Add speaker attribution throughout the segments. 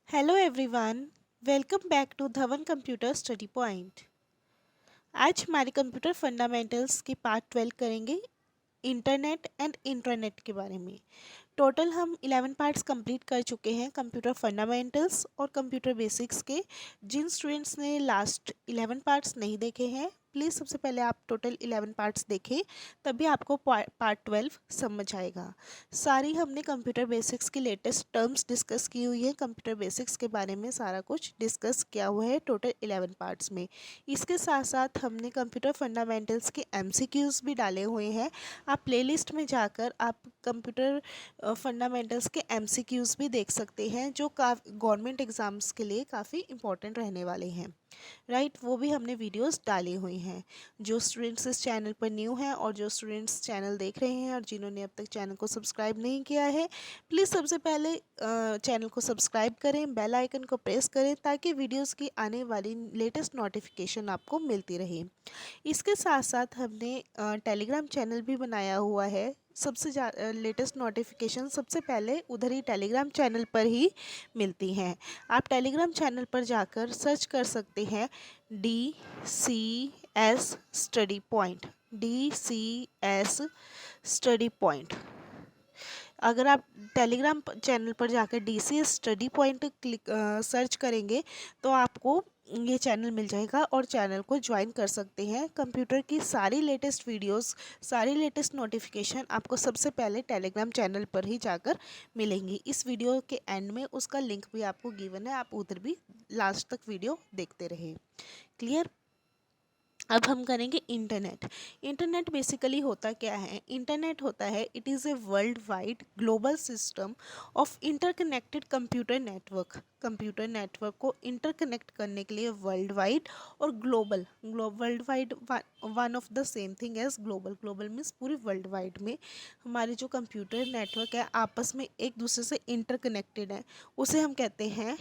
Speaker 1: Hello everyone, welcome back to Dhawan computer study point. आज हमारे computer fundamentals के part 12 करेंगे इंटरनेट एंड इंट्रानेट के बारे में। टोटल हम 11 पार्ट्स कंप्लीट कर चुके हैं कंप्यूटर फंडामेंटल्स और कंप्यूटर बेसिक्स के। जिन स्टूडेंट्स ने लास्ट 11 पार्ट्स नहीं देखे हैं, प्लीज़ सबसे पहले आप टोटल 11 पार्ट्स देखें, तभी आपको पार्ट 12 समझ आएगा। सारी हमने कंप्यूटर बेसिक्स की लेटेस्ट टर्म्स डिस्कस की हुई है। कंप्यूटर बेसिक्स के बारे में सारा कुछ डिस्कस किया हुआ है टोटल 11 पार्ट्स में। इसके साथ साथ हमने कंप्यूटर फंडामेंटल्स के एमसीक्यूज़ भी डाले हुए हैं। आप प्लेलिस्ट में जाकर आप कंप्यूटर फंडामेंटल्स के एमसीक्यूज़ भी देख सकते हैं, जो गवर्नमेंट एग्ज़ाम्स के लिए काफ़ी इंपॉर्टेंट रहने वाले हैं। राइट, वो भी हमने वीडियोस डाली हुई हैं। जो स्टूडेंट्स इस चैनल पर न्यू हैं और जो स्टूडेंट्स चैनल देख रहे हैं और जिन्होंने अब तक चैनल को सब्सक्राइब नहीं किया है, प्लीज़ सबसे पहले चैनल को सब्सक्राइब करें, बेल आइकन को प्रेस करें, ताकि वीडियोस की आने वाली लेटेस्ट नोटिफिकेशन आपको मिलती रहे। इसके साथ साथ हमने टेलीग्राम चैनल भी बनाया हुआ है। सबसे लेटेस्ट नोटिफिकेशन सबसे पहले उधर ही टेलीग्राम चैनल पर ही मिलती हैं। आप टेलीग्राम चैनल पर जाकर सर्च कर सकते हैं DCS study point, DCS study point. अगर आप टेलीग्राम चैनल पर जाकर DCS स्टडी पॉइंट सर्च करेंगे तो आपको ये चैनल मिल जाएगा और चैनल को ज्वाइन कर सकते हैं। कंप्यूटर की सारी लेटेस्ट वीडियोस, सारी लेटेस्ट नोटिफिकेशन आपको सबसे पहले टेलीग्राम चैनल पर ही जाकर मिलेंगी। इस वीडियो के एंड में उसका लिंक भी आपको गिवन है, आप उधर भी लास्ट तक वीडियो देखते रहें। क्लियर? अब हम करेंगे इंटरनेट। इंटरनेट बेसिकली होता क्या है? इंटरनेट होता है, it is a world wide global system of interconnected computer network. Computer network को इंटरकनेक्ट करने के लिए वर्ल्ड वाइड और global, world wide one of the same thing as global. Global means पूरी वर्ल्ड वाइड में हमारे जो कंप्यूटर नेटवर्क है आपस में एक दूसरे से इंटरकनेक्टेड है, उसे हम कहते हैं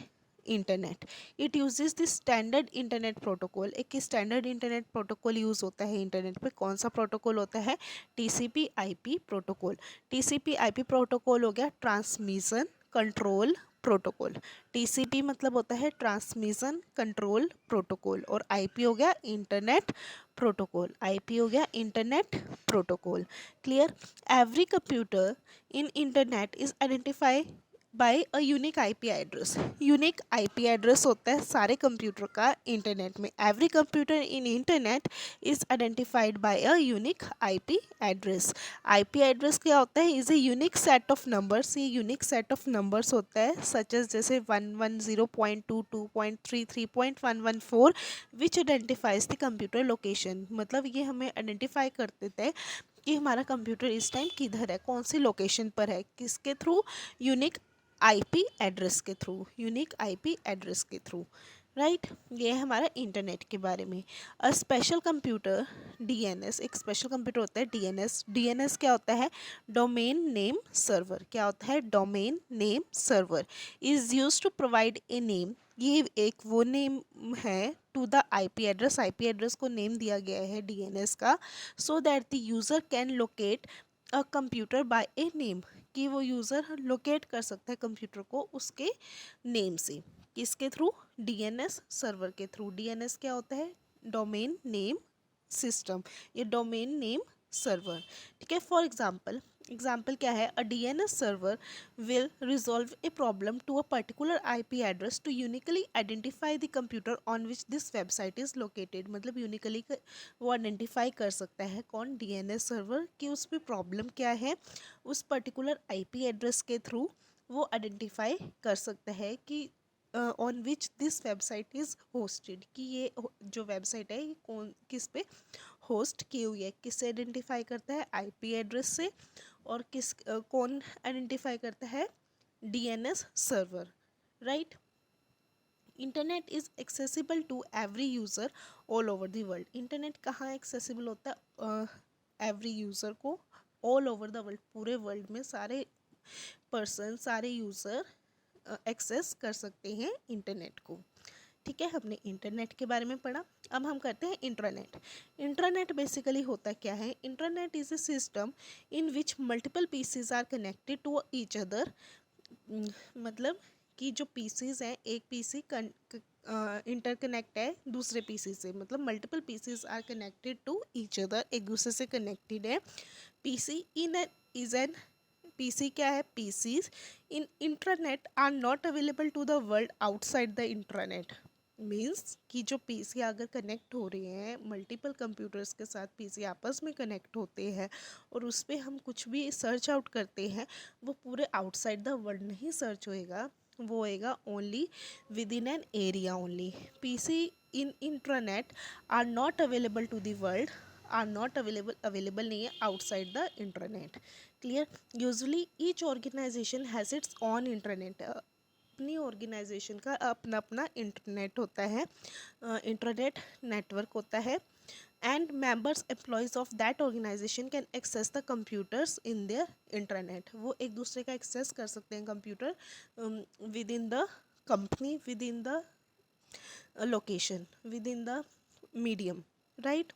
Speaker 1: internet. It uses the standard internet protocol. एक स्टैंडर्ड इंटरनेट प्रोटोकॉल यूज़ होता है इंटरनेट पे। कौन सा प्रोटोकॉल होता है? TCP IP protocol. TCP IP protocol हो गया ट्रांसमिशन कंट्रोल प्रोटोकॉल। TCP मतलब होता है ट्रांसमिशन कंट्रोल प्रोटोकॉल और IP हो गया इंटरनेट प्रोटोकॉल। IP हो गया internet protocol. Clear? Every computer in internet is identify bye a unique IP address. Unique IP address होता है सारे कंप्यूटर का इंटरनेट में। Every computer in internet is identified by a unique IP address. IP address क्या होता है? Is a unique set of numbers. ये unique set of numbers होता है सच एज जैसे 110.22.33.114 विच आइडेंटिफाइज द कंप्यूटर लोकेशन। मतलब ये हमें आइडेंटिफाई कर देता है कि हमारा कंप्यूटर इस टाइम किधर है, कौन सी लोकेशन पर है, किसके थ्रू? यूनिक IP एड्रेस के थ्रू, यूनिक IP एड्रेस के थ्रू। राइट, ये है हमारा इंटरनेट के बारे में। अ स्पेशल कंप्यूटर DNS, एक स्पेशल कंप्यूटर होता है DNS। DNS क्या होता है? Domain name server. क्या होता है? Domain name server is use to provide a name. ये एक वो नेम है to the IP address. IP address को नेम दिया गया है DNS का, सो that the user can locate a computer by a name. कि वो यूज़र लोकेट कर सकता है कंप्यूटर को उसके नेम से। किसके थ्रू? DNS सर्वर के थ्रू। DNS क्या होता है? डोमेन नेम सिस्टम, ये डोमेन नेम सर्वर। ठीक है, फॉर एग्जाम्पल, एग्जाम्पल क्या है? A DNS server will resolve a problem to a particular IP address to uniquely identify the computer on which this website is located. मतलब uniquely वो identify कर सकता है कौन? DNS सर्वर, कि उस पर प्रॉब्लम क्या है। उस पर्टिकुलर IP एड्रेस के थ्रू वो आइडेंटिफाई कर सकता है कि on which this website is hosted, कि ये जो वेबसाइट है ये कौन किस पे होस्ट की हुई है। किससे आइडेंटिफाई करता है? IP एड्रेस से। और कौन आइडेंटिफाई करता है? DNS server. Right, internet is accessible to every user all over the world. Internet कहाँ एक्सेसिबल होता है? एवरी यूज़र को, ऑल ओवर द वर्ल्ड, पूरे वर्ल्ड में सारे पर्सन, सारे यूज़र एक्सेस कर सकते हैं इंटरनेट को। ठीक है, हमने इंटरनेट के बारे में पढ़ा। अब हम करते हैं इंट्रानेट। इंट्रानेट बेसिकली होता क्या है? Internet is a system in which multiple PCs are connected to each other. मतलब कि जो पीसीज हैं, एक पीसी इंटरकनेक्ट है दूसरे पीसी से, मतलब multiple PCs are connected to each other, एक दूसरे से कनेक्टेड है। पीसी इज एन पीसी क्या है? PCs in internet are not available to the world outside the internet. Means कि जो पीसी अगर कनेक्ट हो रहे हैं मल्टीपल कंप्यूटर्स के साथ, पीसी आपस में कनेक्ट होते हैं और उस पर हम कुछ भी सर्च आउट करते हैं, वो पूरे आउटसाइड द वर्ल्ड नहीं सर्च होएगा, वो होएगा only within an area only. PC in internet are not available to the world, are not available नहीं है outside the internet. Clear? Usually each organization has its own internet, अपनी organization का अपना अपना internet होता है, internet network होता है। And members employees of that organization can access the computers in their internet. वो एक दूसरे का एक्सेस कर सकते हैं computer within the company, within the location, within the medium, right?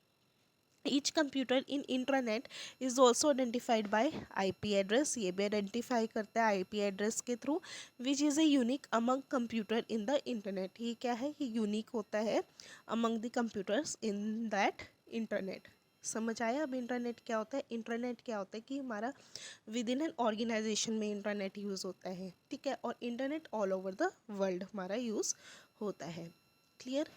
Speaker 1: Each computer in intranet is also identified by IP address, ये भी identify करता है IP एड्रेस के through, which is a unique among computer in the internet. ये क्या है? ये unique होता है among the computers in that internet. समझ आया? अब इंटरनेट क्या होता है? इंटरनेट क्या होता है कि हमारा विद इन एन ऑर्गेनाइजेशन में इंटरनेट यूज़ होता है, ठीक है, और internet all over the world हमारा यूज़ होता है। क्लियर?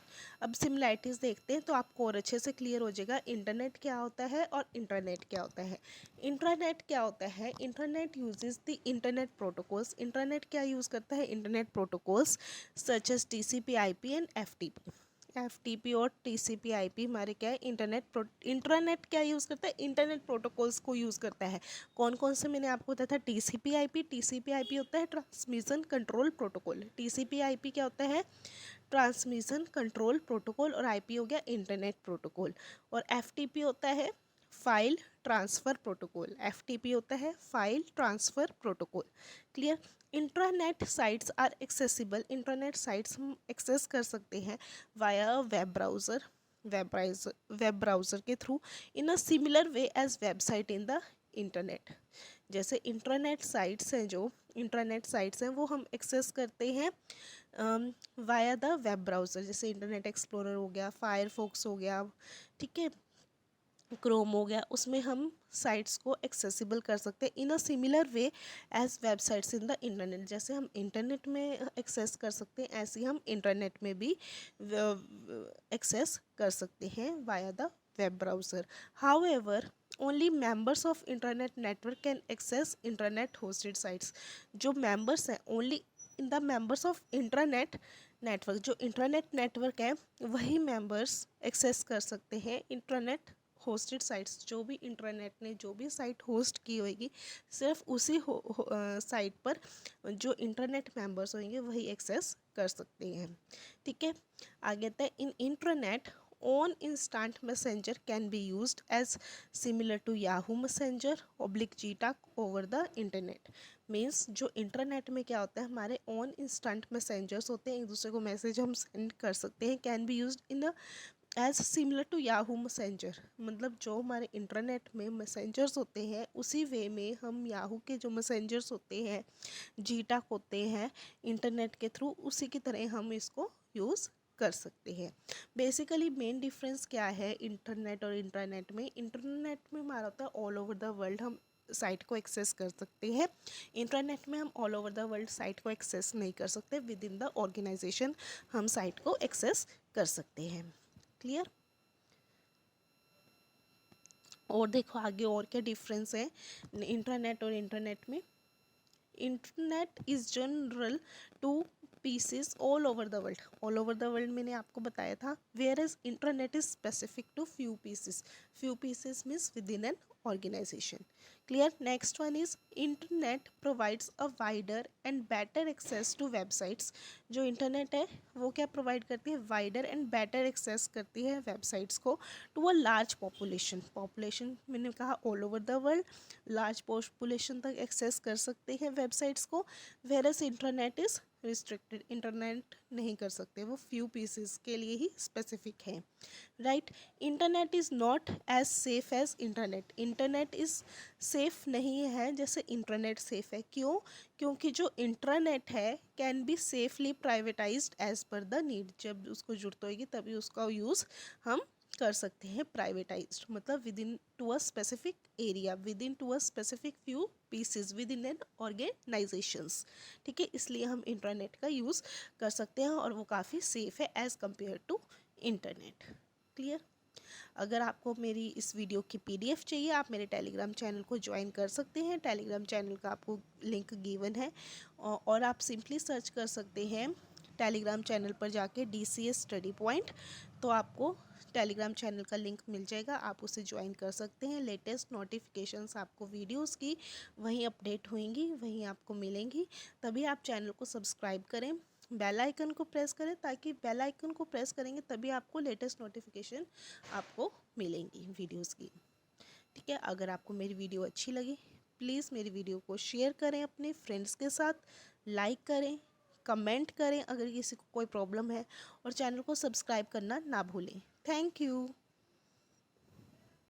Speaker 1: अब सिमिलैरिटीज़ देखते हैं तो आपको और अच्छे से क्लियर हो जाएगा इंटरनेट क्या होता है और इंटरनेट क्या होता है। इंटरनेट क्या होता है? Internet uses the internet protocols. Internet क्या यूज़ करता है? Internet protocols such as TCP IP and FTP। FTP और TCP IP हमारे क्या है? इंटरनेट क्या यूज़ करता है? इंटरनेट प्रोटोकॉल्स को यूज़ करता है। कौन कौन से मैंने आपको बताया था? TCP IP। TCP IP होता है transmission control protocol. TCP IP क्या होता है? Transmission control protocol. और IP हो गया इंटरनेट प्रोटोकॉल। और FTP होता है फाइल ट्रांसफ़र प्रोटोकॉल। FTP होता है file transfer protocol. Clear? Internet sites are accessible. Internet sites हम एक्सेस कर सकते हैं via web browser, web browser के through in a similar way as website in the internet. जैसे इंटरनेट साइट्स हैं, जो इंटरनेट साइट्स हैं वो हम एक्सेस करते हैं वाया द वेब ब्राउज़र। जैसे इंटरनेट एक्सप्लोरर हो गया, फायरफॉक्स हो गया, ठीक है, क्रोम हो गया, उसमें हम साइट्स को एक्सेसिबल कर सकते हैं in a similar way as websites in the internet. जैसे हम इंटरनेट में एक्सेस कर सकते हैं, ऐसे ही हम इंटरनेट में भी एक्सेस कर सकते हैं via the web browser. However only members of internet network can access internet hosted sites. जो मेंबर्स हैं, only in the members of internet network, जो इंटरनेट नेटवर्क है वही मेंबर्स एक्सेस कर सकते हैं इंटरनेट होस्टेड साइट्स। जो भी इंटरनेट ने जो भी साइट होस्ट की होगी, सिर्फ उसी साइट पर जो इंटरनेट मेंबर्स होंगे वही एक्सेस कर सकते हैं, ठीक है। आगे आता है in internet on instant messenger can be used as similar to Yahoo Messenger oblique GTalk over the internet. Means जो इंटरनेट में क्या होता है, हमारे ऑन इंस्टेंट मैसेंजर्स होते हैं, एक दूसरे को मैसेज हम सेंड कर सकते हैं, can be used in the as similar to Yahoo Messenger. मतलब जो हमारे इंटरनेट में मैसेंजर्स होते हैं उसी वे में हम याहू के जो मैसेंजर्स होते हैं, जीटाक होते हैं इंटरनेट के थ्रू, उसी की तरह हम इसको यूज़ कर सकते हैं। बेसिकली मेन डिफरेंस क्या है इंटरनेट और इंटरनेट में? इंटरनेट में हमारा होता है ऑल ओवर द वर्ल्ड हम साइट को एक्सेस कर सकते हैं। इंटरनेट में हम all over the world site को एक्सेस नहीं कर सकते, विद इन द ऑर्गेनाइजेशन हम साइट को एक्सेस कर सकते हैं। क्लियर? और देखो आगे और क्या डिफरेंस है इंटरनेट और इंटरनेट में। Internet is general to pieces all over the world. ऑल ओवर द वर्ल्ड मैंने आपको बताया था, where as internet is specific to few pieces. Few pieces means within an organization. Clear? Next one is internet provides a wider and better access to websites. जो internet है वो क्या provide करती है? वाइडर एंड बेटर एक्सेस करती है websites को to a large population. Population मैंने कहा all over the world, large population तक एक्सेस कर सकते हैं वेबसाइट्स को। Where as internet is restricted, internet नहीं कर सकते, वो फ्यू पीसेस के लिए ही स्पेसिफिक है, right. Internet is not as safe as internet, internet is safe नहीं है जैसे इंटरनेट सेफ है। क्यों? क्योंकि जो इंटरनेट है can be safely privatized as per the need, जब उसको ज़रूरत होगी तभी उसका यूज़ हम कर सकते हैं प्राइवेटाइज्ड, मतलब within to a specific area, within to a specific few pieces, within an organizations, ठीक है। इसलिए हम इंटरनेट का यूज़ कर सकते हैं और वो काफ़ी सेफ़ है as compare to internet. Clear? अगर आपको मेरी इस वीडियो की PDF चाहिए, आप मेरे टेलीग्राम चैनल को ज्वाइन कर सकते हैं। टेलीग्राम चैनल का आपको लिंक गिवन है और आप सिंपली सर्च कर सकते हैं टेलीग्राम चैनल पर जाके DCS स्टडी पॉइंट, तो आपको टेलीग्राम चैनल का लिंक मिल जाएगा, आप उसे ज्वाइन कर सकते हैं। लेटेस्ट नोटिफिकेशंस आपको वीडियोस की वहीं अपडेट होंगी, वहीं आपको मिलेंगी। तभी आप चैनल को सब्सक्राइब करें, बेल आइकन को प्रेस करें, ताकि बेल आइकन को प्रेस करेंगे तभी आपको लेटेस्ट नोटिफिकेशन आपको मिलेंगी वीडियोस की, ठीक है। अगर आपको मेरी वीडियो अच्छी लगी, प्लीज़ मेरी वीडियो को शेयर करें अपने फ्रेंड्स के साथ, लाइक करें, कमेंट करें अगर किसी को कोई प्रॉब्लम है, और चैनल को सब्सक्राइब करना ना भूलें। Thank you.